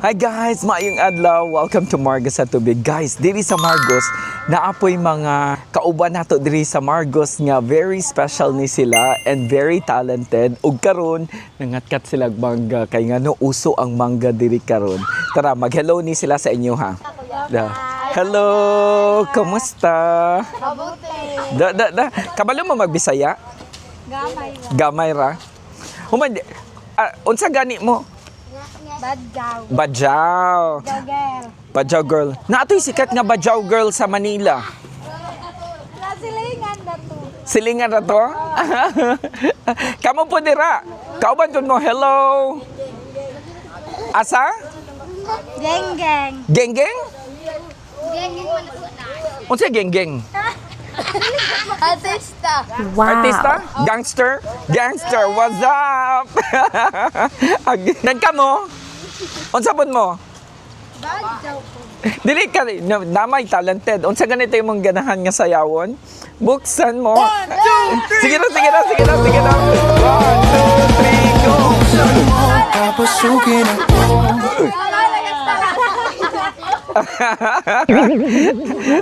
Hi guys, maayong adlaw. Welcome to Margos sa Tubig. Guys, diri sa Margos, naapoy mga kauban nato diri sa Margos nga very special ni sila and very talented. Ug karon nangatkat sila mangga kay ngano uso ang mangga diri karon. Tara, mag-hello ni sila sa inyo ha. Hello, kumusta? Mabuti. Kabalo mo magbisaya? Gamay ra. Gamay ra. Human, unsa gani mo? Badjaw. Badjaw. Gagel. Badjaw girl. Naatoy sikat nga Badjaw girl sa Manila. Nasilingan na to. Silingan na to? Kamu po dira. Kauban kun mo, hello. Asa? Geng-geng. Geng-geng? Geng-geng man to na. Unsa geng-geng? Artista. Artista? Gangster? Gangster, what's up? Nagka mo? Unsa pud mo? Badjaw po. Dili ka, namay talented. Unsa ganito yung mong ganahan nga sayawon? Buksan mo. Sige na. 1, 2, 3, go! Papasukin ako.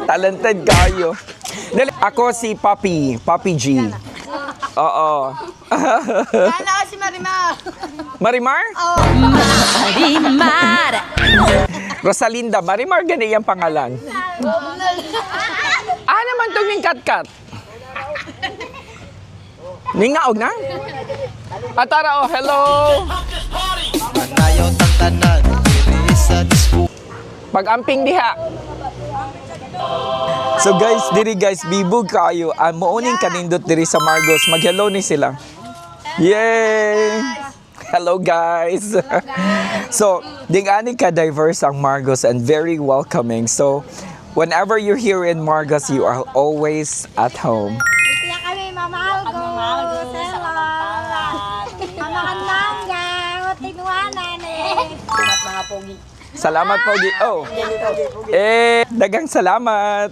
Talented kayo. Dali, ako si Papi G. Oo. Ano si Marimar? Marimar? Marimar. Rosalinda. Marimar, gani yung pangalan. Naman itong ning kat-kat? Ningaog na? Atara, oh, hello! Manayaw tang tanan, diri sa disco. Pag-amping diha. So guys, diri guys, bibog kayo. Mauning kanindot diri sa Margos. Mag-hello ni sila. Yay! Hello guys! So, dingani ka diverse ang Margos and very welcoming. So, whenever you're here in Margos, you are always at home. Kaya kami mamahal ko. Amakan mangga. Tinuanan eh. Salamat po. Oh. Dagang salamat.